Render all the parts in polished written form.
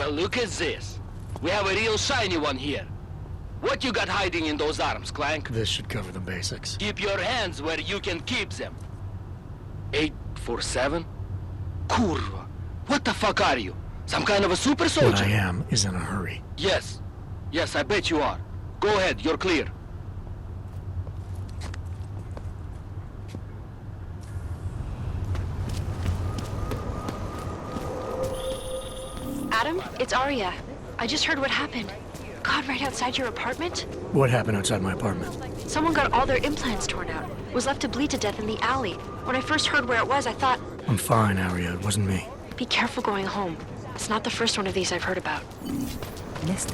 Well, look at this. We have a real shiny one here. What you got hiding in those arms, Clank? This should cover the basics. Keep your hands where you can keep them. 847? Kurva. What the fuck are you? Some kind of a super soldier? What I am is in a hurry. Yes. Yes, I bet you are. Go ahead, you're clear. Adam, it's Arya. I just heard what happened. God, right outside your apartment? What happened outside my apartment? Someone got all their implants torn out. Was left to bleed to death in the alley. When I first heard where it was, I thought... I'm fine, Arya. It wasn't me. Be careful going home. It's not the first one of these I've heard about. That's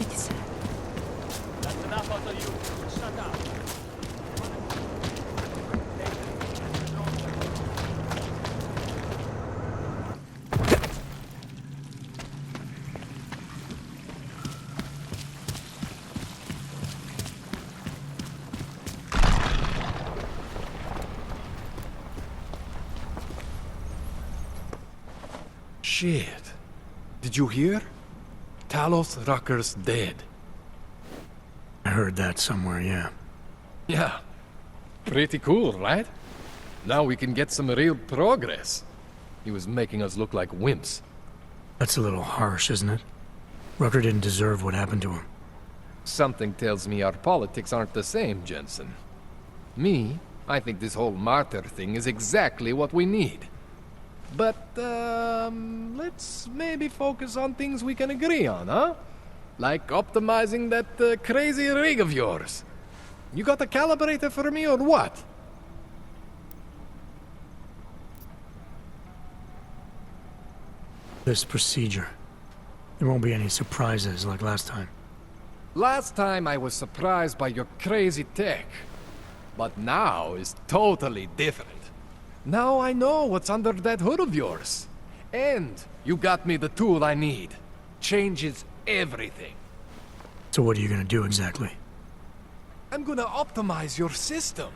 enough out of you. Shut up. Shit. Did you hear? Talos Rucker's dead. I heard that somewhere, yeah. Yeah. Pretty cool, right? Now we can get some real progress. He was making us look like wimps. That's a little harsh, isn't it? Rucker didn't deserve what happened to him. Something tells me our politics aren't the same, Jensen. Me, I think this whole martyr thing is exactly what we need. But, let's maybe focus on things we can agree on, huh? Like optimizing that crazy rig of yours. You got a calibrator for me or what? This procedure. There won't be any surprises like last time. Last time I was surprised by your crazy tech. But now is totally different. Now I know what's under that hood of yours. And you got me the tool I need. Changes everything. So what are you gonna do exactly? I'm gonna optimize your system.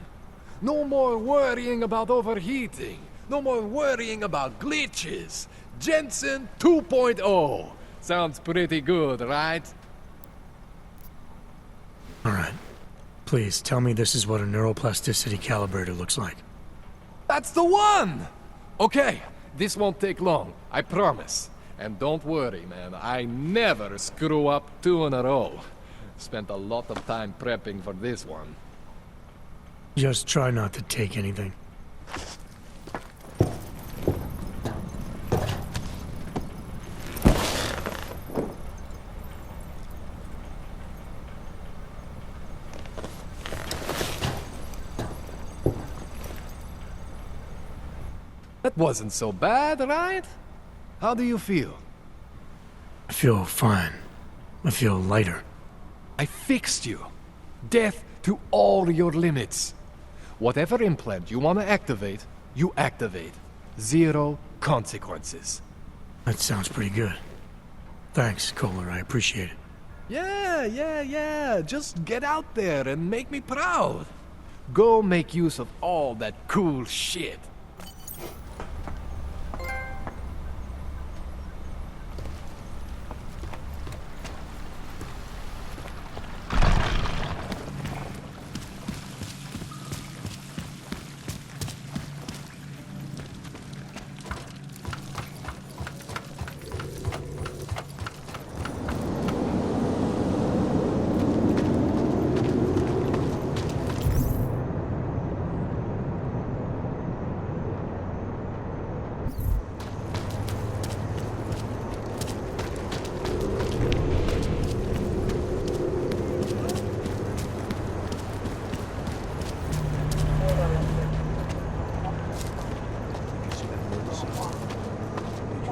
No more worrying about overheating. No more worrying about glitches. Jensen 2.0. Sounds pretty good, right? Alright. Please, tell me this is what a neuroplasticity calibrator looks like. That's the one! Okay, this won't take long, I promise. And don't worry, man, I never screw up 2 in a row. Spent a lot of time prepping for this one. Just try not to take anything. That wasn't so bad, right? How do you feel? I feel fine. I feel lighter. I fixed you. Death to all your limits. Whatever implant you want to activate, you activate. 0 consequences. That sounds pretty good. Thanks, Kohler. I appreciate it. Yeah. Just get out there and make me proud. Go make use of all that cool shit.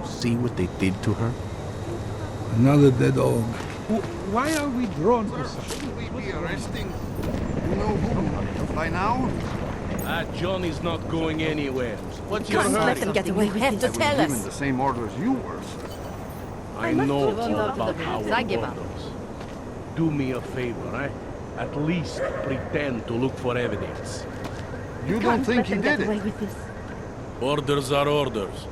See what they did to her? Another dead dog. Why are we drawn to such? Shouldn't we be arresting, you know who, by now? Johnny's not going anywhere. What's your Can't hurry? let them get away with this. I was given the same order as you were, sir. I know all about how it goes. Do me a favor, eh? At least pretend to look for evidence. You don't think he did it? Orders are orders.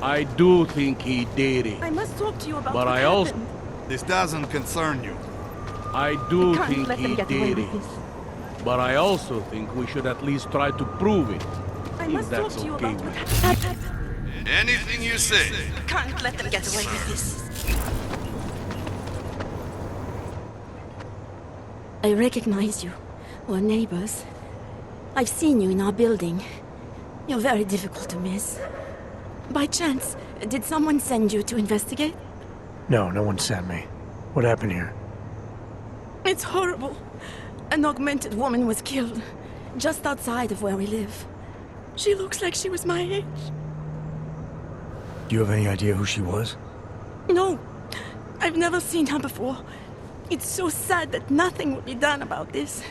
I do think he did it. I must talk to you about But what I also- happened. This doesn't concern you. I do Can't think let them he get away did with it. this. But I also think we should at least try to prove it. I If must talk that's to you okay about what with you. happened. Anything you say. Can't let them get away with this. I recognize you. We're neighbors. I've seen you in our building. You're very difficult to miss. By chance, did someone send you to investigate? No, no one sent me. What happened here? It's horrible. An augmented woman was killed, just outside of where we live. She looks like she was my age. Do you have any idea who she was? No, I've never seen her before. It's so sad that nothing will be done about this.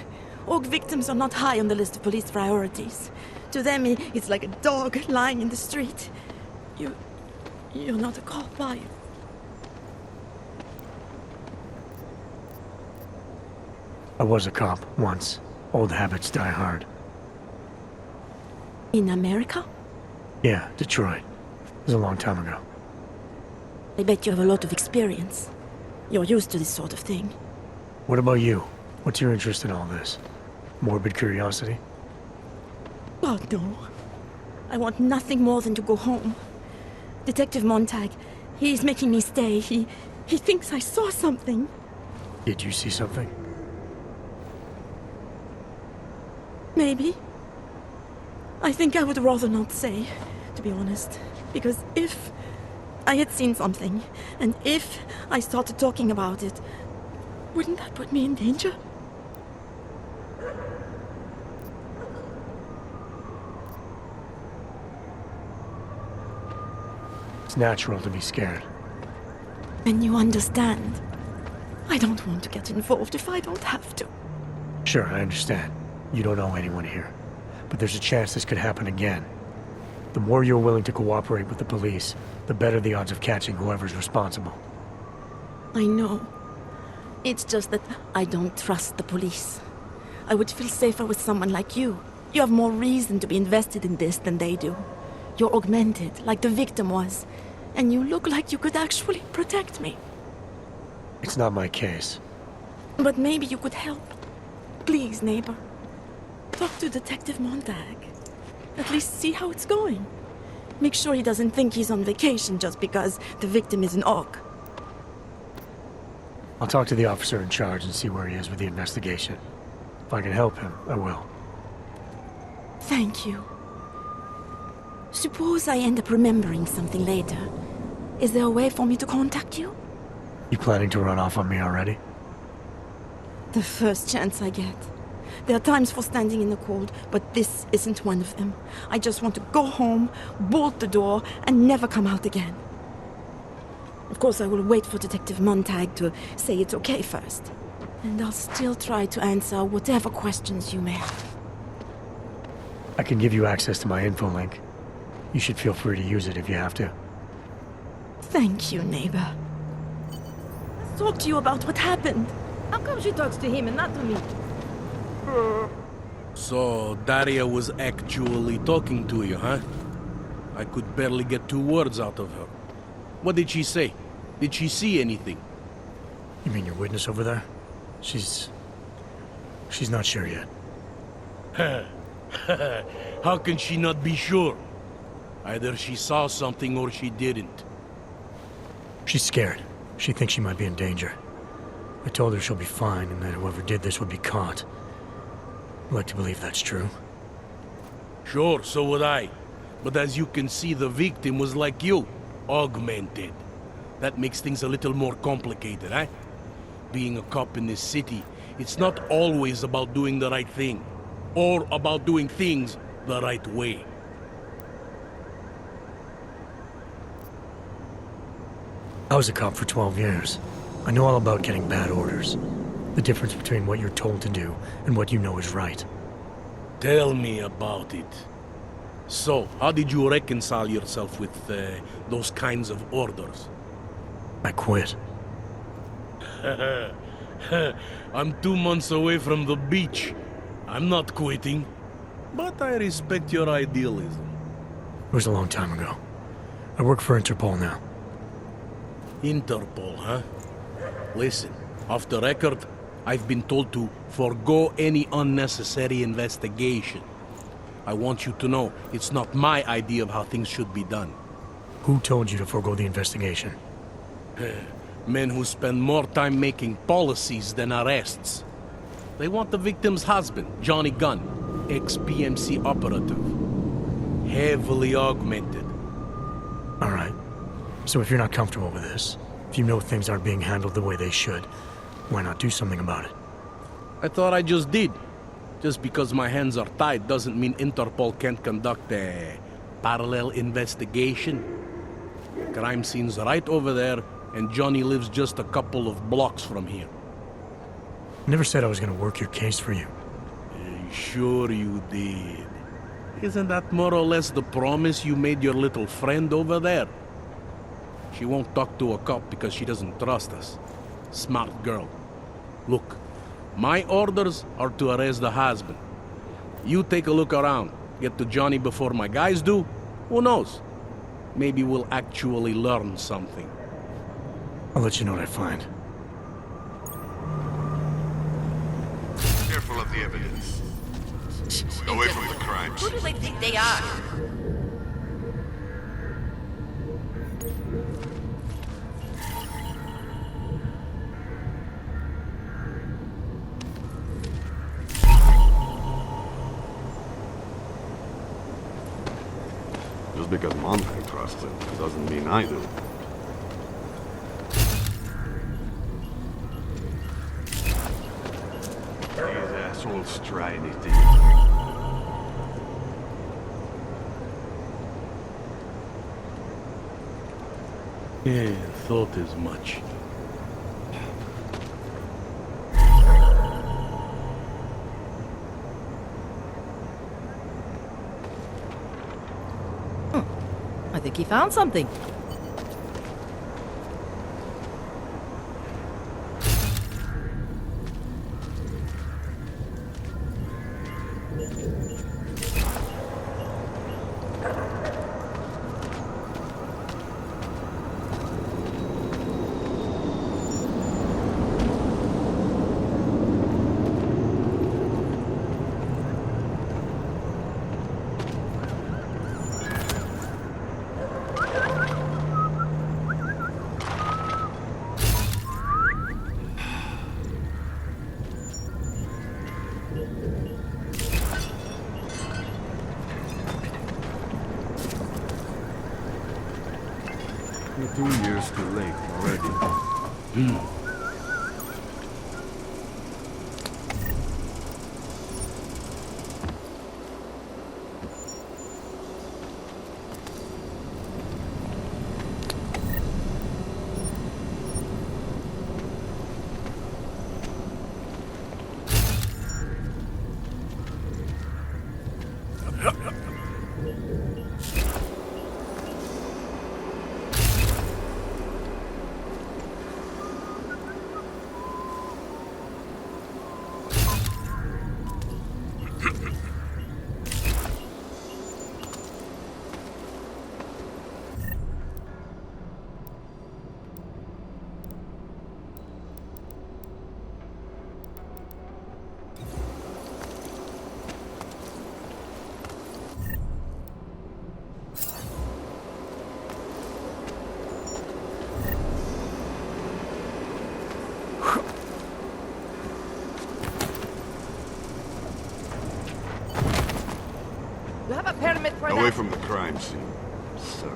Org victims are not high on the list of police priorities. To them, it's like a dog lying in the street. You're not a cop, are you? I was a cop once. Old habits die hard. In America? Yeah, Detroit. It was a long time ago. I bet you have a lot of experience. You're used to this sort of thing. What about you? What's your interest in all this? Morbid curiosity? God, no. I want nothing more than to go home. Detective Montag, he's making me stay. He thinks I saw something. Did you see something? Maybe. I think I would rather not say, to be honest. Because if I had seen something, and if I started talking about it, wouldn't that put me in danger? It's natural to be scared. Then you understand. I don't want to get involved if I don't have to. Sure, I understand. You don't know anyone here. But there's a chance this could happen again. The more you're willing to cooperate with the police, the better the odds of catching whoever's responsible. I know. It's just that I don't trust the police. I would feel safer with someone like you. You have more reason to be invested in this than they do. You're augmented, like the victim was. And you look like you could actually protect me. It's not my case. But maybe you could help. Please, neighbor. Talk to Detective Montag. At least see how it's going. Make sure he doesn't think he's on vacation just because the victim is an aug. I'll talk to the officer in charge and see where he is with the investigation. If I can help him, I will. Thank you. Suppose I end up remembering something later. Is there a way for me to contact you? You planning to run off on me already? The first chance I get. There are times for standing in the cold, but this isn't one of them. I just want to go home, bolt the door, and never come out again. Of course, I will wait for Detective Montag to say it's okay first. And I'll still try to answer whatever questions you may have. I can give you access to my info link. You should feel free to use it if you have to. Thank you, neighbor. Let's talk to you about what happened. How come she talks to him and not to me? So, Daria was actually talking to you, huh? I could barely get 2 words out of her. What did she say? Did she see anything? You mean your witness over there? She's not sure yet. How can she not be sure? Either she saw something or she didn't. She's scared. She thinks she might be in danger. I told her she'll be fine and that whoever did this would be caught. I'd like to believe that's true. Sure, so would I. But as you can see, the victim was like you, augmented. That makes things a little more complicated, eh? Being a cop in this city, it's not always about doing the right thing. Or about doing things the right way. I was a cop for 12 years. I know all about getting bad orders. The difference between what you're told to do and what you know is right. Tell me about it. So, how did you reconcile yourself with those kinds of orders? I quit. I'm 2 months away from the beach. I'm not quitting. But I respect your idealism. It was a long time ago. I work for Interpol now. Interpol, huh? Listen, off the record, I've been told to forgo any unnecessary investigation. I want you to know, it's not my idea of how things should be done. Who told you to forego the investigation? Men who spend more time making policies than arrests. They want the victim's husband, Johnny Gunn, ex-PMC operative. Heavily augmented. All right. So if you're not comfortable with this, if you know things aren't being handled the way they should, why not do something about it? I thought I just did. Just because my hands are tied doesn't mean Interpol can't conduct a parallel investigation. Crime scene's right over there, and Johnny lives just a couple of blocks from here. Never said I was gonna work your case for you. Sure you did. Isn't that more or less the promise you made your little friend over there? She won't talk to a cop because she doesn't trust us. Smart girl. Look, my orders are to arrest the husband. You take a look around. Get to Johnny before my guys do. Who knows? Maybe we'll actually learn something. I'll let you know what I find. Careful of the evidence. Away from the crimes. Who do they think they are? Just because Monty trusts him doesn't mean I do. These assholes try anything. Yeah, thought as much. I think he found something. You're 2 years too late already. You have a permit for Away that? from the crime scene, sir.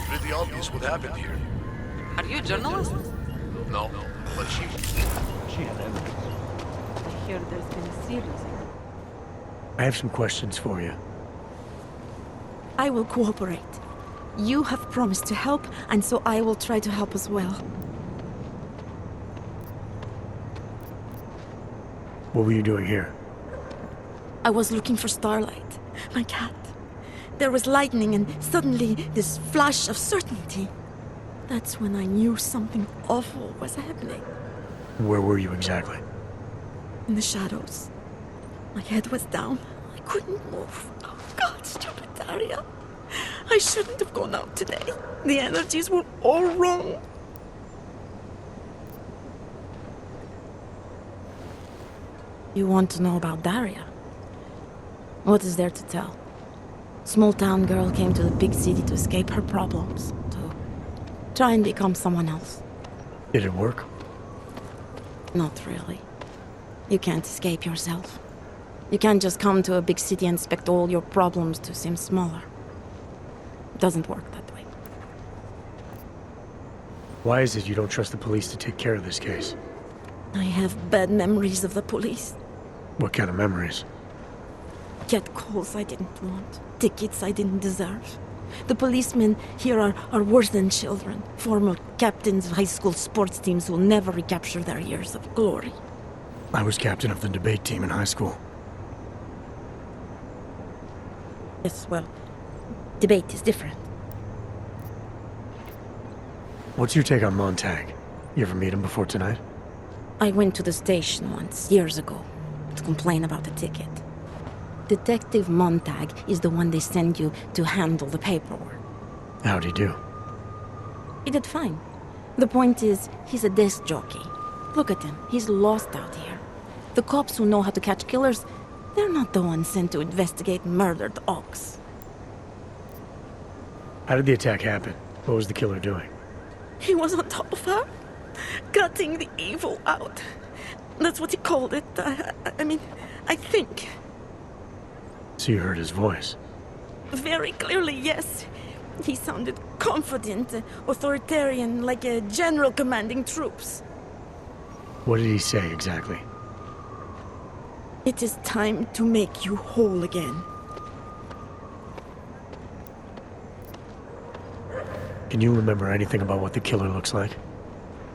Pretty obvious what happened here. Are you a journalist? No, but she had evidence. I hear there's been a series. I have some questions for you. I will cooperate. You have promised to help, and so I will try to help as well. What were you doing here? I was looking for Starlight, my cat. There was lightning and suddenly this flash of certainty. That's when I knew something awful was happening. Where were you exactly? In the shadows. My head was down. I couldn't move. Oh, Stupid Daria. I shouldn't have gone out today. The energies were all wrong. You want to know about Daria? What is there to tell? Small town girl came to the big city to escape her problems, to try and become someone else. Did it work? Not really. You can't escape yourself. You can't just come to a big city and expect all your problems to seem smaller. It doesn't work that way. Why is it you don't trust the police to take care of this case? I have bad memories of the police. What kind of memories? Get calls I didn't want. Tickets I didn't deserve. The policemen here are worse than children. Former captains of high school sports teams who will never recapture their years of glory. I was captain of the debate team in high school. Yes, well, debate is different. What's your take on Montag? You ever meet him before tonight? I went to the station once, years ago, to complain about the ticket. Detective Montag is the one they send you to handle the paperwork. How'd he do? He did fine. The point is, he's a desk jockey. Look at him, he's lost out here. The cops who know how to catch killers, they're not the ones sent to investigate murdered ox. How did the attack happen? What was the killer doing? He was on top of her, cutting the evil out. That's what he called it. I mean, I think. So you heard his voice? Very clearly, yes. He sounded confident, authoritarian, like a general commanding troops. What did he say exactly? It is time to make you whole again. Can you remember anything about what the killer looks like?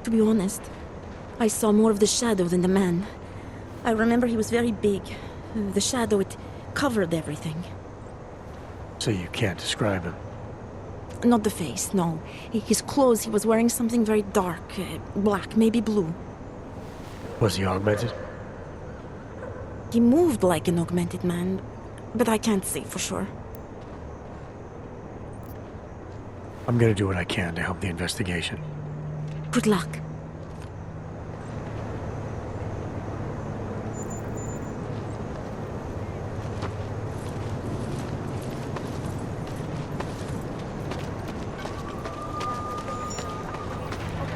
To be honest, I saw more of the shadow than the man. I remember he was very big. The shadow, it covered everything. So you can't describe him? Not the face, no. His clothes, he was wearing something very dark, black, maybe blue. Was he augmented? He moved like an augmented man, but I can't say for sure. I'm gonna do what I can to help the investigation. Good luck.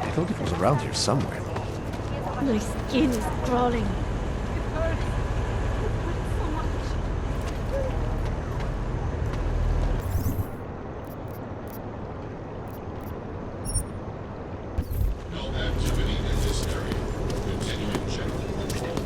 I thought it was around here somewhere. My skin is crawling. No activity in this area. Continuing general control.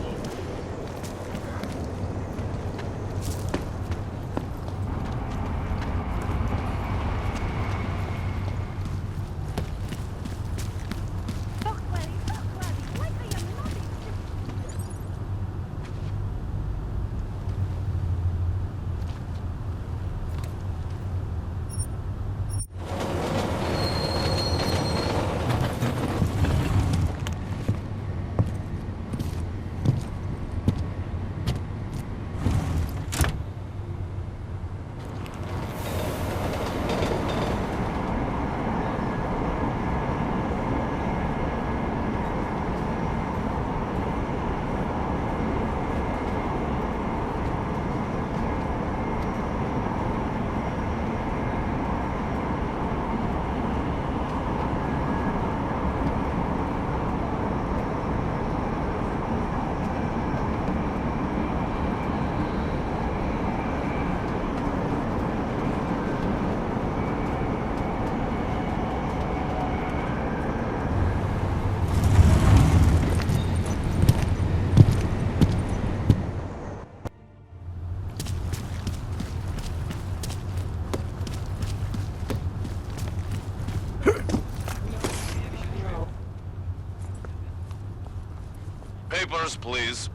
Papers, please.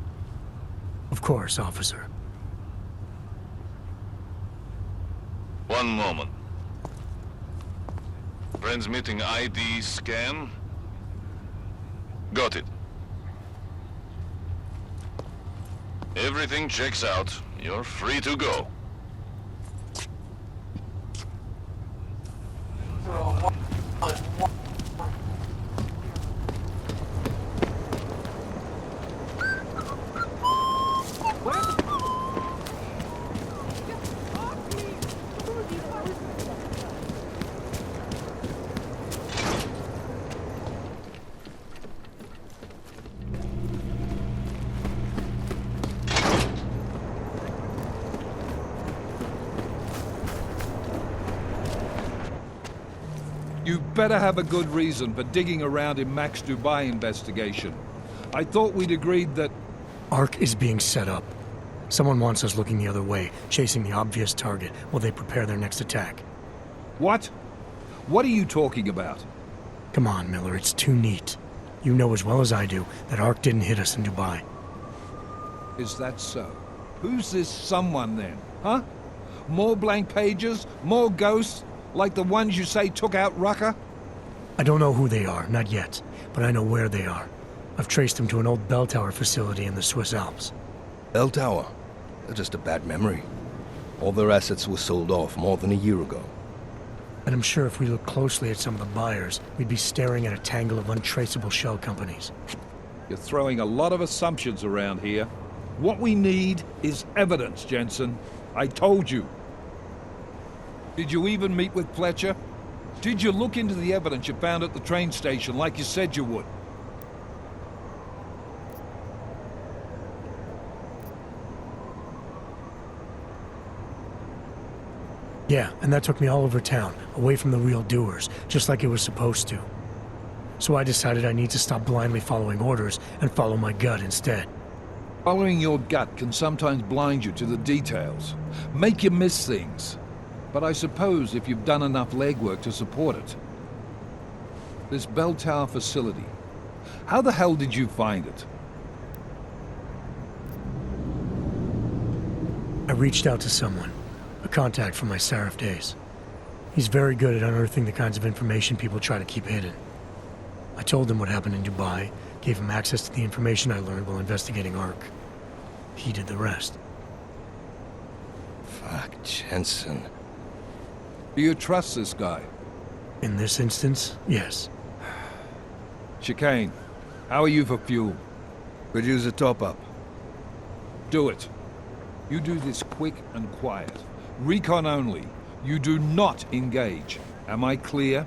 Of course, officer. One moment. Transmitting ID scan. Got it. Everything checks out. You're free to go. You better have a good reason for digging around in Mac's Dubai investigation. I thought we'd agreed that... Ark is being set up. Someone wants us looking the other way, chasing the obvious target while they prepare their next attack. What? What are you talking about? Come on, Miller, it's too neat. You know as well as I do that Ark didn't hit us in Dubai. Is that so? Who's this someone then, huh? More blank pages? More ghosts? Like the ones you say took out Rucker? I don't know who they are, not yet, but I know where they are. I've traced them to an old bell tower facility in the Swiss Alps. Bell Tower? That's just a bad memory. All their assets were sold off more than a year ago. And I'm sure if we look closely at some of the buyers, we'd be staring at a tangle of untraceable shell companies. You're throwing a lot of assumptions around here. What we need is evidence, Jensen. I told you. Did you even meet with Fletcher? Did you look into the evidence you found at the train station like you said you would? Yeah, and that took me all over town, away from the real doers, just like it was supposed to. So I decided I need to stop blindly following orders and follow my gut instead. Following your gut can sometimes blind you to the details, make you miss things. But I suppose if you've done enough legwork to support it. This bell tower facility, how the hell did you find it? I reached out to someone, a contact from my Seraph days. He's very good at unearthing the kinds of information people try to keep hidden. I told him what happened in Dubai, gave him access to the information I learned while investigating Ark. He did the rest. Fuck, Jensen. Do you trust this guy? In this instance, yes. Chicane, how are you for fuel? Could use a top-up. Do it. You do this quick and quiet. Recon only. You do not engage. Am I clear?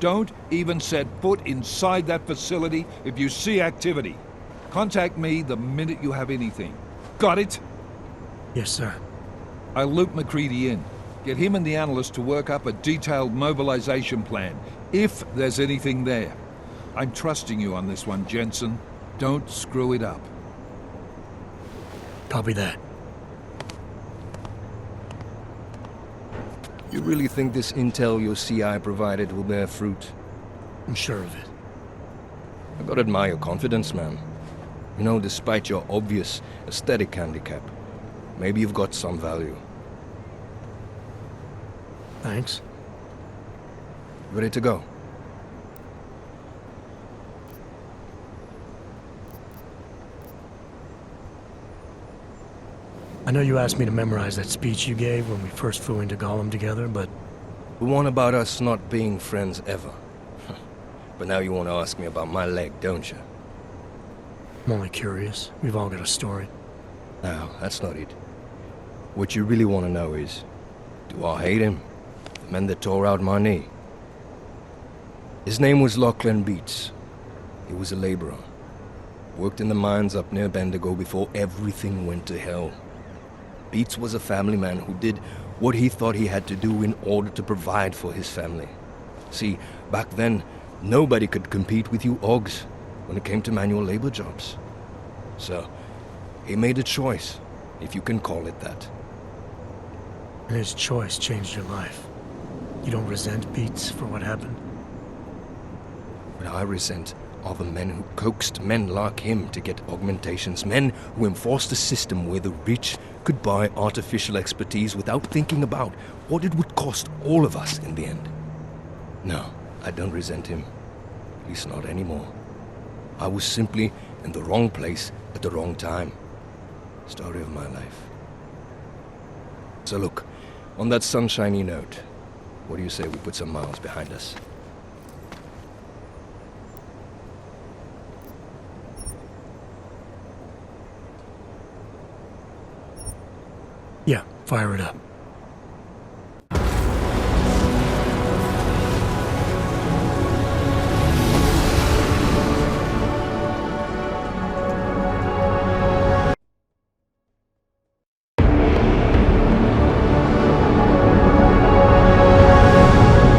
Don't even set foot inside that facility if you see activity. Contact me the minute you have anything. Got it? Yes, sir. I'll loop McCready in. Get him and the analyst to work up a detailed mobilization plan, if there's anything there. I'm trusting you on this one, Jensen. Don't screw it up. Copy that. You really think this intel your CI provided will bear fruit? I'm sure of it. I gotta admire your confidence, man. You know, despite your obvious aesthetic handicap, maybe you've got some value. Thanks. Ready to go? I know you asked me to memorize that speech you gave when we first flew into Gollum together, but... The one about us not being friends ever. But now you want to ask me about my leg, don't you? I'm only curious. We've all got a story. No, that's not it. What you really want to know is, do I hate him? The man that tore out my knee. His name was Lachlan Beats. He was a laborer. Worked in the mines up near Bendigo before everything went to hell. Beats was a family man who did what he thought he had to do in order to provide for his family. See, back then, nobody could compete with you Augs when it came to manual labor jobs. So, he made a choice, if you can call it that. And his choice changed your life. You don't resent Beats for what happened? What I resent are the men who coaxed men like him to get augmentations, men who enforced a system where the rich could buy artificial expertise without thinking about what it would cost all of us in the end. No, I don't resent him. At least not anymore. I was simply in the wrong place at the wrong time. Story of my life. So look, on that sunshiny note, what do you say we put some miles behind us? Yeah, fire it up.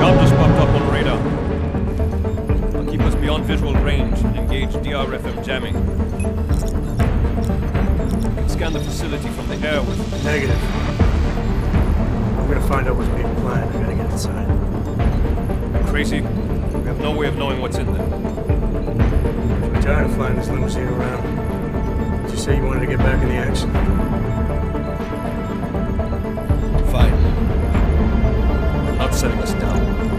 Job just popped up on the radar. the facility from the air with... Negative. I'm gonna find out what's being planned. I gotta get inside. Crazy? We have no way of knowing what's in there. I'm tired of flying this limousine around. Did you say you wanted to get back in the action? Fine. I'm not setting us down.